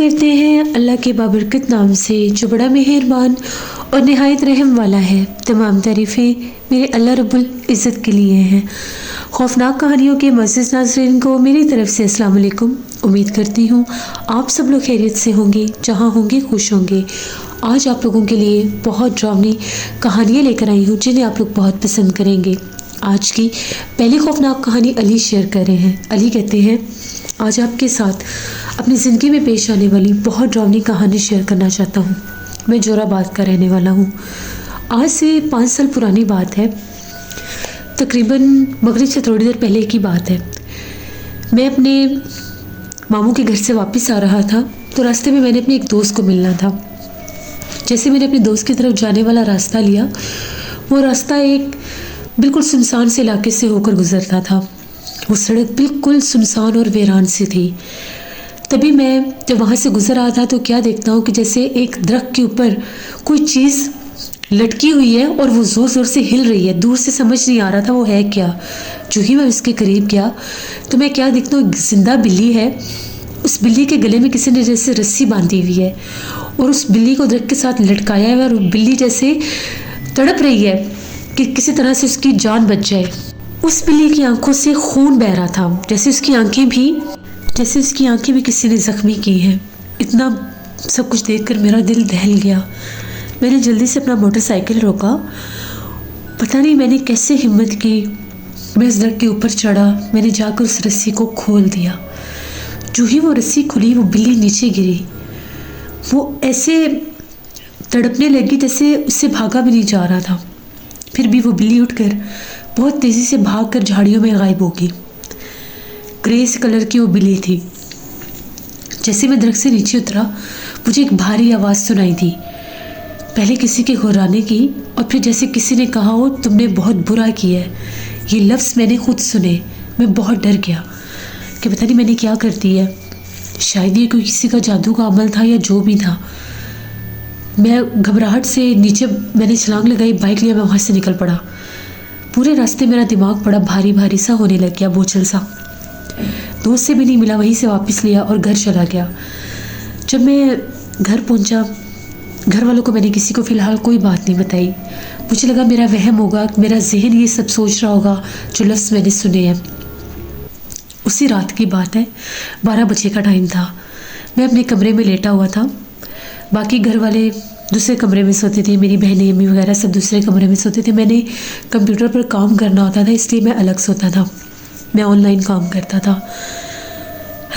करते हैं अल्लाह के बाबरकत नाम से जो बड़ा मेहरबान और नहायत रहम वाला है। तमाम तारीफ़ें मेरे अल्लाह रब्बुल इज़्ज़त के लिए हैं। खौफनाक कहानियों के मुअज़्ज़िज़ नाज़रीन को मेरी तरफ से अस्सलाम वालेकुम। उम्मीद करती हूँ आप सब लोग खैरियत से होंगे, जहाँ होंगे खुश होंगे। आज आप लोगों के लिए बहुत ड्रावनी कहानियाँ लेकर आई हूँ जिन्हें आप लोग बहुत पसंद करेंगे। आज की पहली खौफनाक कहानी अली शेयर कर रहे हैं। अली कहते हैं, आज आपके साथ अपनी ज़िंदगी में पेश आने वाली बहुत ड्रावनी कहानी शेयर करना चाहता हूँ। मैं जोराबाद का रहने वाला हूँ। आज से 5 साल पुरानी बात है, तकरीबन मगरिब से थोड़ी देर पहले की बात है। मैं अपने मामू के घर से वापस आ रहा था तो रास्ते में मैंने अपने एक दोस्त को मिलना था। जैसे मैंने अपने दोस्त की तरफ जाने वाला रास्ता लिया, वो रास्ता एक बिल्कुल सुनसान से इलाके से होकर गुजरता था। वो सड़क बिल्कुल सुनसान और वीरान सी थी। तभी मैं जब वहाँ से गुजर रहा था तो क्या देखता हूँ कि जैसे एक दरख्त के ऊपर कोई चीज़ लटकी हुई है और वो ज़ोर ज़ोर से हिल रही है। दूर से समझ नहीं आ रहा था वो है क्या। जो ही मैं उसके करीब गया तो मैं क्या देखता हूँ, जिंदा बिल्ली है। उस बिल्ली के गले में किसी ने जैसे रस्सी बांधी हुई है और उस बिल्ली को दरख्त के साथ लटकाया है और बिल्ली जैसे तड़प रही है कि किसी तरह से उसकी जान बच जाए। उस बिल्ली की आंखों से खून बह रहा था, जैसे उसकी आंखें भी किसी ने ज़ख्मी की हैं। इतना सब कुछ देखकर मेरा दिल दहल गया। मैंने जल्दी से अपना मोटरसाइकिल रोका। पता नहीं मैंने कैसे हिम्मत की, मैं इस दरख्त के ऊपर चढ़ा। मैंने जाकर उस रस्सी को खोल दिया। जो ही वो रस्सी खुली वो बिल्ली नीचे गिरी। वो ऐसे तड़पने लगी जैसे उससे भागा भी नहीं जा रहा था। फिर भी वो बिल्ली उठकर बहुत तेज़ी से भागकर झाड़ियों में गायब हो गई। ग्रेस कलर की वो बिल्ली थी। जैसे मैं दरख्त से नीचे उतरा मुझे एक भारी आवाज़ सुनाई दी, पहले किसी के घुर्राने की और फिर जैसे किसी ने कहा हो तुमने बहुत बुरा किया है। ये लफ्ज़ मैंने खुद सुने। मैं बहुत डर गया कि पता नहीं मैंने क्या कर दिया। शायद ये कोई किसी का जादू का अमल था या जो भी था। मैं घबराहट से नीचे मैंने छलांग लगाई, बाइक लिया, मैं वहाँ से निकल पड़ा। पूरे रास्ते मेरा दिमाग बड़ा भारी भारी सा होने लग गया, बोझल सा। दोस्त से भी नहीं मिला, वहीं से वापस लिया और घर चला गया। जब मैं घर पहुँचा, घर वालों को मैंने किसी को फ़िलहाल कोई बात नहीं बताई। मुझे लगा मेरा वहम होगा, मेरा जहन ये सब सोच रहा होगा जो लफ्ज़ मैंने सुने हैं। उसी रात की बात है, 12 बजे का टाइम था। मैं अपने कमरे में लेटा हुआ था। बाकी घर वाले दूसरे कमरे में सोते थे, मेरी बहनें अम्मी वगैरह सब दूसरे कमरे में सोते थे। मैंने कंप्यूटर पर काम करना होता था इसलिए मैं अलग सोता था। मैं ऑनलाइन काम करता था।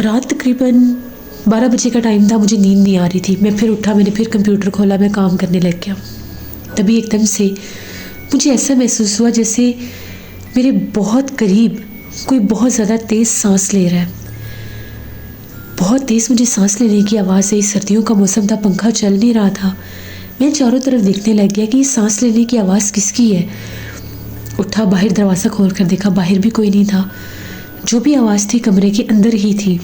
रात तकरीबन 12 बजे का टाइम था, मुझे नींद नहीं आ रही थी। मैं फिर उठा, मैंने फिर कंप्यूटर खोला, मैं काम करने लग गया। तभी एकदम से मुझे ऐसा महसूस हुआ जैसे मेरे बहुत करीब कोई बहुत ज़्यादा तेज़ सांस ले रहा है। बहुत तेज़ मुझे सांस लेने की आवाज़ आई। सर्दियों का मौसम था, पंखा चल नहीं रहा था। मैं चारों तरफ देखने लग गया कि सांस लेने की आवाज़ किसकी है। उठा, बाहर दरवाज़ा खोल कर देखा, बाहर भी कोई नहीं था। जो भी आवाज़ थी कमरे के अंदर ही थी।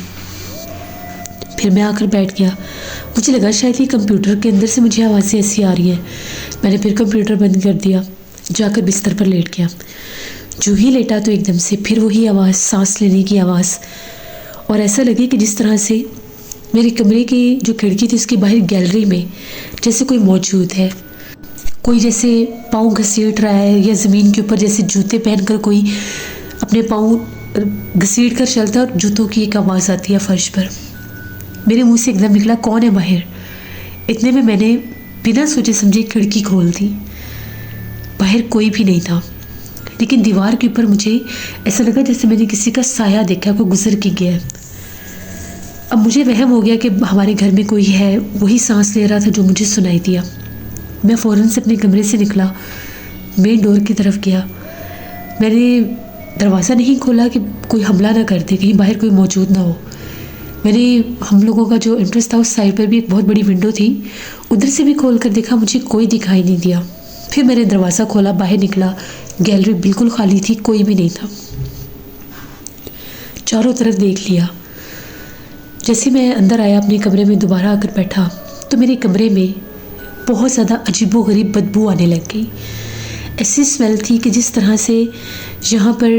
फिर मैं आकर बैठ गया। मुझे लगा शायद ये कंप्यूटर के अंदर से मुझे आवाज़ें ऐसी आ रही हैं। मैंने फिर कंप्यूटर बंद कर दिया, जाकर बिस्तर पर लेट गया। जो ही लेटा तो एकदम से फिर वही आवाज़, सांस लेने की आवाज़। और ऐसा लगे कि जिस तरह से मेरे कमरे की जो खिड़की थी उसके बाहर गैलरी में जैसे कोई मौजूद है। कोई जैसे पाँव घसीट रहा है या ज़मीन के ऊपर जैसे जूते पहनकर कोई अपने पाँव घसीट कर चलता है और जूतों की एक आवाज़ आती है फर्श पर। मेरे मुंह से एकदम निकला, कौन है बाहर। इतने में मैंने बिना सोचे समझे खिड़की खोल दी। बाहर कोई भी नहीं था, लेकिन दीवार के ऊपर मुझे ऐसा लगा जैसे मैंने किसी का साया देखा, कोई गुजर के गया है। अब मुझे वहम हो गया कि हमारे घर में कोई है, वही सांस ले रहा था जो मुझे सुनाई दिया। मैं फ़ौरन से अपने कमरे से निकला, मेन डोर की तरफ गया। मैंने दरवाज़ा नहीं खोला कि कोई हमला ना कर दे, कहीं बाहर कोई मौजूद ना हो। हम लोगों का जो इंटरेस्ट था उस साइड पर भी एक बहुत बड़ी विंडो थी, उधर से भी खोल कर देखा, मुझे कोई दिखाई नहीं दिया। फिर मैंने दरवाज़ा खोला, बाहर निकला, गैलरी बिल्कुल खाली थी, कोई भी नहीं था। चारों तरफ देख लिया। जैसे मैं अंदर आया अपने कमरे में, दोबारा आकर बैठा तो मेरे कमरे में बहुत ज़्यादा अजीबोगरीब बदबू आने लग गई। ऐसी स्मेल थी कि जिस तरह से यहाँ पर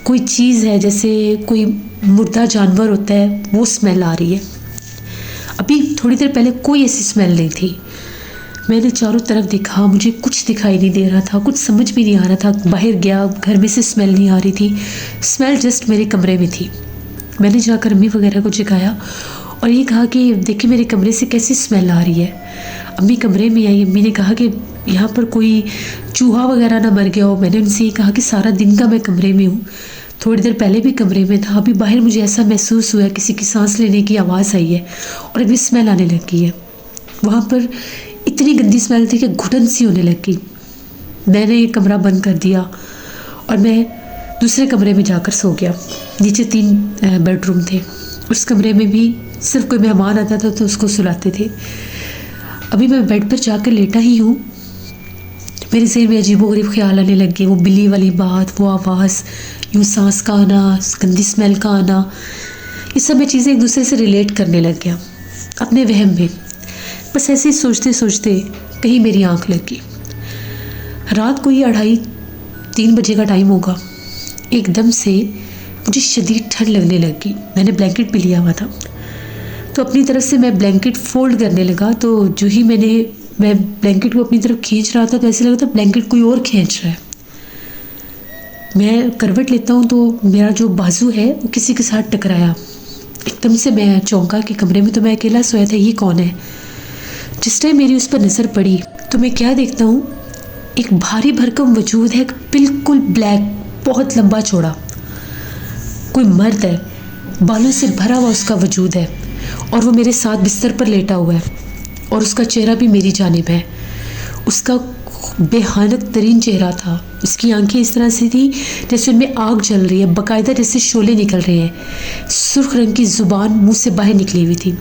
कोई चीज़ है, जैसे कोई मुर्दा जानवर होता है, वो स्मेल आ रही है। अभी थोड़ी देर पहले कोई ऐसी स्मेल नहीं थी। मैंने चारों तरफ देखा, मुझे कुछ दिखाई नहीं दे रहा था, कुछ समझ भी नहीं आ रहा था। बाहर गया, घर में से स्मेल नहीं आ रही थी, स्मेल जस्ट मेरे कमरे में थी। मैंने जाकर अम्मी वगैरह को जगाया और ये कहा कि देखिए मेरे कमरे से कैसी स्मेल आ रही है। अम्मी कमरे में आई, अम्मी ने कहा कि यहाँ पर कोई चूहा वगैरह ना मर गया हो। मैंने उनसे ये कहा कि सारा दिन का मैं कमरे में हूँ, थोड़ी देर पहले भी कमरे में था, अभी बाहर मुझे ऐसा महसूस हुआ किसी की सांस लेने की आवाज़ आई है और अभी स्मेल आने लगी है। वहाँ पर इतनी गंदी स्मेल थी कि घुटन सी होने लगी। मैंने ये कमरा बंद कर दिया और मैं दूसरे कमरे में जाकर सो गया। नीचे 3 बेडरूम थे, उस कमरे में भी सिर्फ कोई मेहमान आता था तो उसको सुलाते थे। अभी मैं बेड पर जाकर लेटा ही हूँ, मेरे सिर में अजीबोगरीब ख्याल आने लगे। वो बिल्ली वाली बात, वो आवाज़, यूँ सांस का आना, गंदी स्मेल का आना, ये सब मैं चीज़ें एक दूसरे से रिलेट करने लग गया अपने वहम में। बस ऐसे ही सोचते सोचते कहीं मेरी आंख लगी। रात को ही 2:30-3 बजे का टाइम होगा। एकदम से मुझे शदीद ठंड लगने लगी। मैंने ब्लैंकेट भी लिया हुआ था, तो अपनी तरफ से मैं ब्लैंकेट फोल्ड करने लगा। तो जो ही मैं ब्लैंकेट को अपनी तरफ खींच रहा था तो ऐसे लगा था ब्लैंकेट कोई और खींच रहा है। मैं करवट लेता हूँ तो मेरा जो बाजू है वो किसी के साथ टकराया। एकदम से मैं चौंका कि कमरे में तो मैं अकेला सोया था, ये कौन है। जिस टाइम मेरी उस पर नज़र पड़ी तो मैं क्या देखता हूँ, एक भारी भरकम वजूद है, बिल्कुल ब्लैक, बहुत लंबा चौड़ा, कोई मर्द है, बालों से भरा हुआ उसका वजूद है और वो मेरे साथ बिस्तर पर लेटा हुआ है और उसका चेहरा भी मेरी जानिब है। उसका बेहानक तरीन चेहरा था। उसकी आंखें इस तरह से थी जैसे उनमें आग जल रही है, बाकायदा जैसे शोले निकल रहे हैं। सुर्ख रंग की ज़ुबान मुंह से बाहर निकली हुई थी।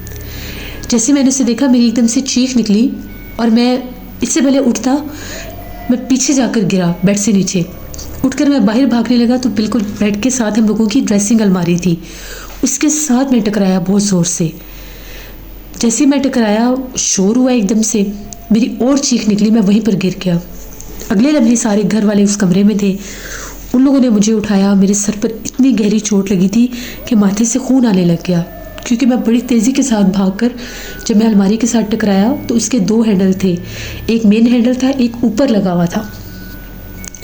जैसे मैंने उसे देखा मेरी एकदम से चीख निकली और मैं इससे पहले उठता मैं पीछे जाकर गिरा बेड से नीचे। उठकर मैं बाहर भागने लगा तो बिल्कुल बेड के साथ हम लोगों की ड्रेसिंग अलमारी थी, उसके साथ मैं टकराया बहुत ज़ोर से। जैसे मैं टकराया शोर हुआ एकदम से, मेरी और चीख निकली, मैं वहीं पर गिर गया। अगले लम्हे सारे घर वाले उस कमरे में थे। उन लोगों ने मुझे उठाया। मेरे सर पर इतनी गहरी चोट लगी थी कि माथे से खून आने लग गया, क्योंकि मैं बड़ी तेज़ी के साथ भागकर जब मैं अलमारी के साथ टकराया तो उसके 2 हैंडल थे, एक मेन हैंडल था, एक ऊपर लगा हुआ था,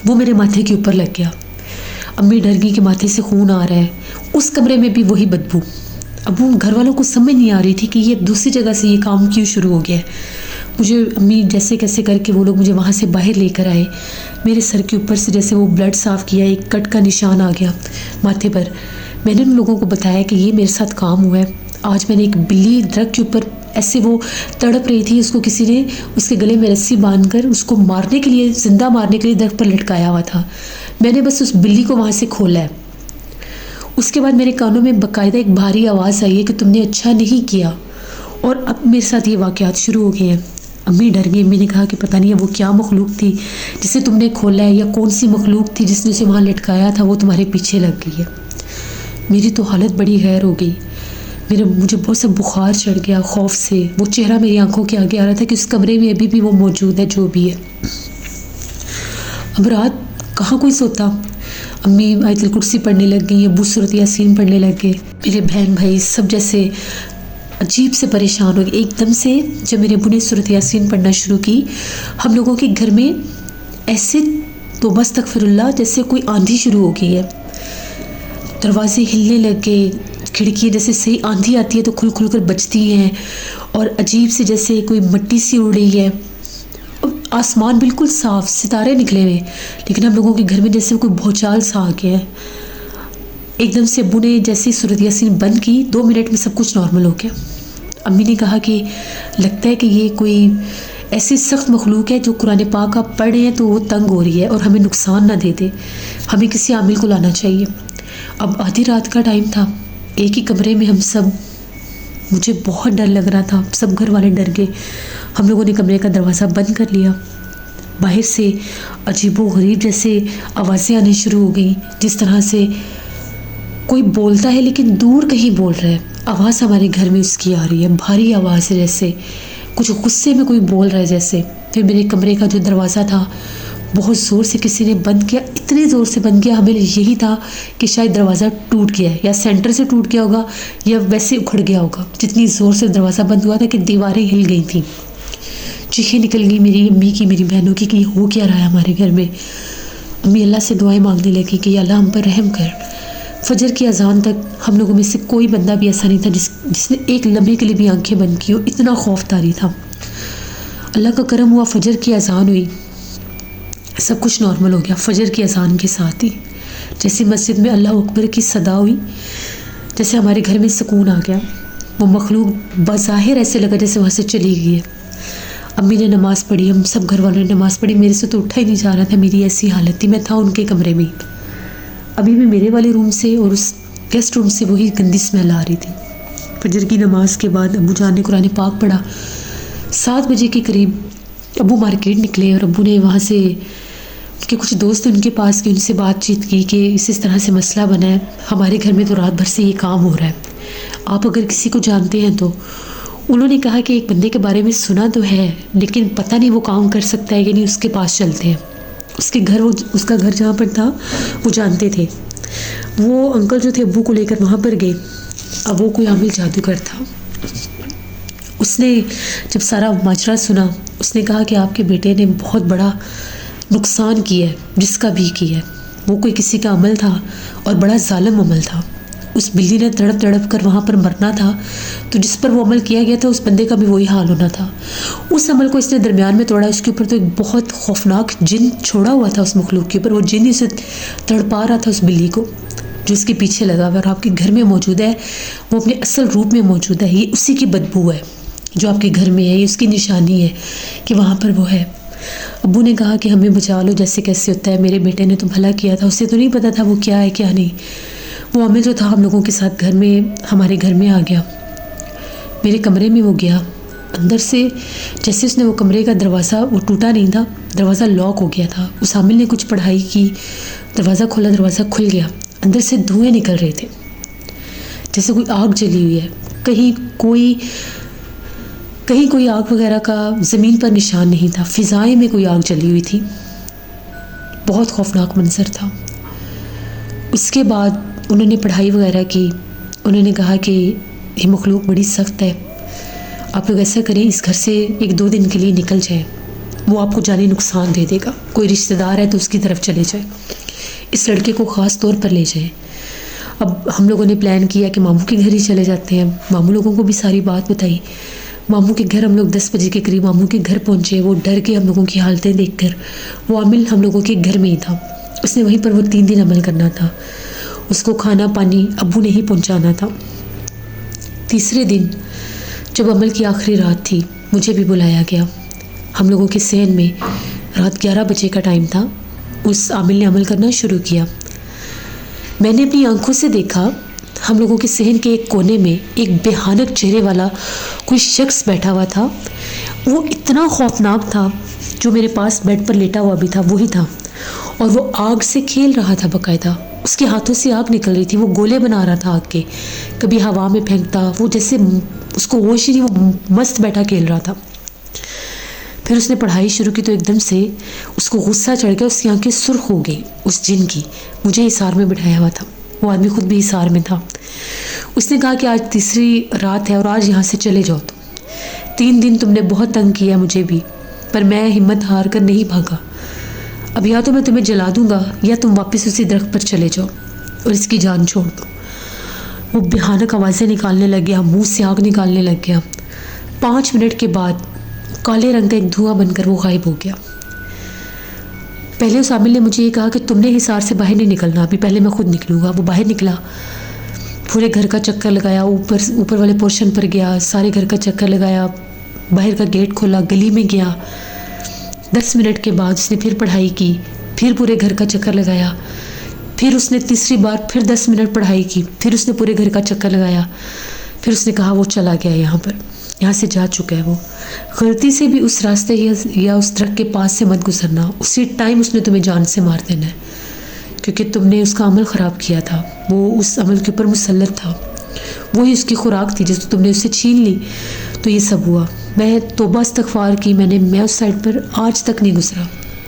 वो मेरे माथे के ऊपर लग गया। अम्मी डर गई कि माथे से खून आ रहा है। उस कमरे में भी वही बदबू। अब उन घर वालों को समझ नहीं आ रही थी कि ये दूसरी जगह से ये काम क्यों शुरू हो गया है। मुझे अम्मी जैसे कैसे करके वो लोग मुझे वहाँ से बाहर लेकर आए। मेरे सर के ऊपर से जैसे वो ब्लड साफ़ किया, एक कट का निशान आ गया माथे पर। मैंने उन लोगों को बताया कि ये मेरे साथ काम हुआ है। आज मैंने एक बिल्ली ड्रग के ऊपर ऐसे वो तड़प रही थी, उसको किसी ने उसके गले में रस्सी बांधकर उसको मारने के लिए, जिंदा मारने के लिए दरख्त पर लटकाया हुआ था। मैंने बस उस बिल्ली को वहाँ से खोला है। उसके बाद मेरे कानों में बाकायदा एक भारी आवाज़ आई है कि तुमने अच्छा नहीं किया, और अब मेरे साथ ये वाक़यात शुरू हो गए हैं। अम्मी डर गई। अम्मी ने कहा कि पता नहीं है वो क्या मखलूक थी जिसे तुमने खोला है, या कौन सी मखलूक थी जिसने उसे वहाँ लटकाया था, वो तुम्हारे पीछे लग गई है। मेरी तो हालत बड़ी गैर हो गई। मुझे बहुत सा बुखार चढ़ गया खौफ से। वो चेहरा मेरी आंखों के आगे आ रहा था कि उस कमरे में अभी भी वो मौजूद है, जो भी है। अब रात कहाँ कोई सोता। अम्मी आयतुल कुर्सी पढ़ने लग गई, अब्बू सूरत यासीन पढ़ने लग गए। मेरे बहन भाई सब जैसे अजीब से परेशान हो गए। एकदम से जब मेरे अब्बू ने सूरत यासीन पढ़ना शुरू की, हम लोगों के घर में ऐसे तौबा अस्तगफिरुल्लाह जैसे कोई आंधी शुरू हो गई है। दरवाजे हिलने लग गए, खिड़की जैसे सही आंधी आती है तो खुल खुल कर बजती हैं, और अजीब से जैसे कोई मिट्टी सी उड़ रही है। आसमान बिल्कुल साफ, सितारे निकले हुए, लेकिन हम लोगों के घर में जैसे कोई भूचाल सा आ गया है। एकदम से अब्बू ने जैसे सूरत यासीन बंद की, 2 मिनट में सब कुछ नॉर्मल हो गया। अम्मी ने कहा कि लगता है कि ये कोई ऐसी सख्त मखलूक है जो कुरान पाक आप पढ़ रहे हैं तो वो तंग हो रही है और हमें नुकसान ना दे दे, हमें किसी आमिल को लाना चाहिए। अब आधी रात का टाइम था, एक ही कमरे में हम सब, मुझे बहुत डर लग रहा था, सब घर वाले डर गए। हम लोगों ने कमरे का दरवाज़ा बंद कर लिया। बाहर से अजीबोगरीब जैसे आवाज़ें आनी शुरू हो गई, जिस तरह से कोई बोलता है लेकिन दूर कहीं बोल रहा है। आवाज़ हमारे घर में उसकी आ रही है, भारी आवाज़ है, जैसे कुछ गुस्से में कोई बोल रहा है जैसे। फिर मेरे कमरे का जो दरवाज़ा था बहुत ज़ोर से किसी ने बंद किया, इतने ज़ोर से बंद किया, हमें यही था कि शायद दरवाज़ा टूट गया है, या सेंटर से टूट गया होगा या वैसे उखड़ गया होगा। जितनी ज़ोर से दरवाज़ा बंद हुआ था कि दीवारें हिल गई थी। चीखें निकल गई मेरी अम्मी की, मेरी बहनों की कि हो क्या रहा है हमारे घर में। अम्मी अल्लाह से दुआएं मांगने लगी कि अल्लाह हम पर रहम कर। फजर की अजान तक हम लोगों में से कोई बंदा भी ऐसा नहीं था जिसने एक लम्हे के लिए भी आंखें बंद की हो, इतना खौफदारी था। अल्लाह का करम हुआ, फजर की अजान हुई, सब कुछ नॉर्मल हो गया। फजर की अजान के साथ ही जैसे मस्जिद में अल्लाह अकबर की सदा हुई, जैसे हमारे घर में सुकून आ गया। वो मखलूक बज़ाहिर ऐसे लगा जैसे वहाँ से चली गई है। अम्मी ने नमाज़ पढ़ी, हम सब घर वालों ने नमाज़ पढ़ी। मेरे से तो उठा ही नहीं जा रहा था, मेरी ऐसी हालत थी। मैं था उनके कमरे में, अभी भी मेरे वाले रूम से और उस गेस्ट रूम से वही गंदी स्मेल आ रही थी। फजर की नमाज़ के बाद अबू जान ने कुरान पाक पढ़ा। 7 बजे के करीब अबू मार्केट निकले और अबू ने वहाँ से उनके कुछ दोस्त उनके पास गए, उनसे बातचीत की कि इस तरह से मसला बना है, हमारे घर में तो रात भर से ये काम हो रहा है, आप अगर किसी को जानते हैं तो। उन्होंने कहा कि एक बंदे के बारे में सुना तो है, लेकिन पता नहीं वो काम कर सकता है कि नहीं, उसके पास चलते हैं। उसका घर जहाँ पर था वो जानते थे। वो अंकल जो थे अब्बू को लेकर वहाँ पर गए। अब वो कोई आमिल जादूगर था। उसने जब सारा माजरा सुना, उसने कहा कि आपके बेटे ने बहुत बड़ा नुकसान किया है, जिसका भी किया है। वो कोई किसी का अमल था और बड़ा जालिम अमल था। उस बिल्ली ने तड़प तड़प कर वहाँ पर मरना था, तो जिस पर वो अमल किया गया था उस बंदे का भी वही हाल होना था। उस अमल को इसने दरमियान में तोड़ा। उसके ऊपर तो एक बहुत खौफनाक जिन छोड़ा हुआ था उस मखलूक के ऊपर। वो जिन इसे तड़पा रहा था उस बिल्ली को, जो इसके पीछे लगा हुआ और आपके घर में मौजूद है। वो अपने असल रूप में मौजूद है। ये उसी की बदबू है जो आपके घर में है, ये उसकी निशानी है कि वहाँ पर वो है। अब्बू ने कहा कि हमें बचा लो, जैसे कैसे होता है, मेरे बेटे ने तो भला किया था, उसे तो नहीं पता था वो क्या है क्या नहीं। वो अमिल जो था हम लोगों के साथ घर में, हमारे घर में आ गया। मेरे कमरे में वो गया अंदर से। जैसे उसने वो कमरे का दरवाज़ा, वो टूटा नहीं था, दरवाज़ा लॉक हो गया था। उस आमिल ने कुछ पढ़ाई की, दरवाज़ा खोला, दरवाज़ा खुल गया। अंदर से धुएँ निकल रहे थे, जैसे कोई आग जली हुई है। कहीं कोई आग वगैरह का ज़मीन पर निशान नहीं था, फ़िज़ाएं में कोई आग जली हुई थी। बहुत खौफनाक मंजर था। उसके बाद उन्होंने पढ़ाई वगैरह की। उन्होंने कहा कि ये मखलूक बड़ी सख्त है, आप लोग ऐसा करें, इस घर से 1-2 दिन के लिए निकल जाएं, वो आपको जानी नुकसान दे देगा। कोई रिश्तेदार है तो उसकी तरफ चले जाए, इस लड़के को ख़ास तौर पर ले जाएं। अब हम लोगों ने प्लान किया कि मामू के घर ही चले जाते हैं। मामू लोगों को भी सारी बात बताई। मामू के घर हम लोग 10 बजे के करीब मामू के घर पहुँचे। वो डर के हम लोगों की हालतें देखकर। वो आमिल हम लोगों के घर में ही था, उसने वहीं पर वो 3 दिन अमल करना था। उसको खाना पानी अब्बू ने ही पहुँचाना था। तीसरे दिन जब अमल की आखिरी रात थी, मुझे भी बुलाया गया। हम लोगों के सहन में रात 11 बजे का टाइम था। उस आमिल ने अमल करना शुरू किया। मैंने अपनी आंखों से देखा, हम लोगों के सहन के एक कोने में एक बेहानक चेहरे वाला कोई शख्स बैठा हुआ था। वो इतना खौफनाक था, जो मेरे पास बेड पर लेटा हुआ भी था वही था, और वो आग से खेल रहा था बाकायदा। उसके हाथों से आग निकल रही थी, वो गोले बना रहा था आग के, कभी हवा में फेंकता, वो जैसे उसको होश ही नहीं, वो मस्त बैठा खेल रहा था। फिर उसने पढ़ाई शुरू की तो एकदम से उसको गुस्सा चढ़ गया, उसकी आंखें सुर्ख हो गई उस जिन की। मुझे हिसार में बिठाया हुआ था, वो आदमी खुद भी हिसार में था। उसने कहा कि आज तीसरी रात है और आज यहाँ से चले जाओ तुम। 3 दिन तुमने बहुत तंग किया मुझे भी, पर मैं हिम्मत हार कर नहीं भागा। अब या तो मैं तुम्हें जला दूंगा या तुम वापस उसी दरख्त पर चले जाओ और इसकी जान छोड़ दो। वो भयानक आवाज़ें निकालने लग गया, मुंह से आग निकालने लग गया। 5 मिनट के बाद काले रंग का एक धुआं बनकर वो गायब हो गया। पहले उस आमिल ने मुझे ये कहा कि तुमने हिसार से बाहर नहीं निकलना, अभी पहले मैं खुद निकलूँगा। वो बाहर निकला, पूरे घर का चक्कर लगाया, ऊपर वाले पोर्शन पर गया, सारे घर का चक्कर लगाया, बाहर का गेट खोला, गली में गया। 10 मिनट के बाद उसने फिर पढ़ाई की, फिर पूरे घर का चक्कर लगाया। फिर उसने तीसरी बार फिर 10 मिनट पढ़ाई की, फिर उसने पूरे घर का चक्कर लगाया। फिर उसने कहा वो चला गया, यहाँ से जा चुका है वो। गलती से भी उस रास्ते या उस ट्रक के पास से मत गुजरना, उसी टाइम उसने तुम्हें जान से मार देना है, क्योंकि तुमने उसका अमल ख़राब किया था। वो उस अमल के ऊपर मुसल्लत था, वही उसकी खुराक थी जिसको तुमने उससे छीन ली, तो ये सब हुआ। मैं तौबा इस्तग़फ़ार की, मैं उस साइड पर आज तक नहीं गुजरा।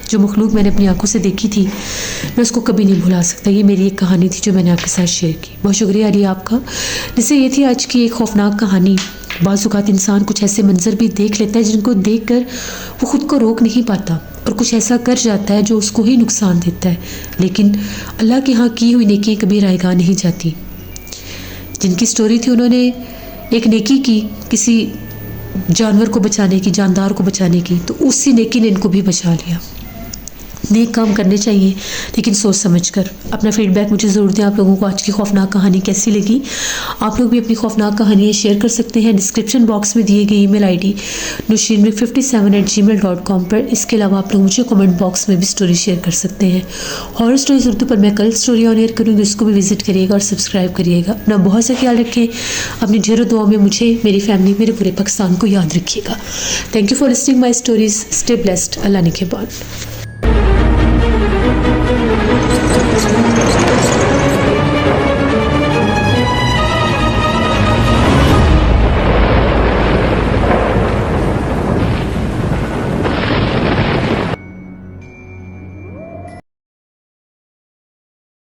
जो मखलूक मैंने अपनी आंखों से देखी थी, मैं उसको कभी नहीं भुला सकता। ये मेरी एक कहानी थी जो मैंने आपके साथ शेयर की। बहुत शुक्रिया अली आपका। जैसे ये थी आज की एक खौफनाक कहानी। बाज़ औक़ात इंसान कुछ ऐसे मंज़र भी देख लेता है जिनको देखकर वो ख़ुद को रोक नहीं पाता और कुछ ऐसा कर जाता है जो उसको ही नुकसान देता है, लेकिन अल्लाह के यहाँ की हुई नेकियां कभी रायगा नहीं जाती। जिनकी स्टोरी थी उन्होंने एक नेकी की किसी जानवर को बचाने की, जानदार को बचाने की, तो उसी नेकी ने इनको भी बचा लिया। नेक काम करने चाहिए लेकिन सोच समझकर। अपना फीडबैक मुझे ज़रूर दें, आप लोगों को आज की खौफनाक कहानी कैसी लगी। आप लोग भी अपनी खौफनाक कहानियाँ शेयर कर सकते हैं डिस्क्रिप्शन बॉक्स में दिए गई ईमेल आईडी nushinmik57@gmail.com पर। इसके अलावा आप लोग मुझे कमेंट बॉक्स में भी स्टोरी शेयर कर सकते हैं। हॉरर स्टोरीज उर्दू पर मैं कल स्टोरी ऑन एयर करूँगी, उसको भी विजिट करिएगा और सब्सक्राइब करिएगा। अपना बहुत सा ख्याल रखें, अपनी ढेरों दुआ में मुझे, मेरी फैमिली, मेरे पूरे पाकिस्तान को याद रखिएगा। Thank you for listening my stories. Stay blessed. Allah निगहबान।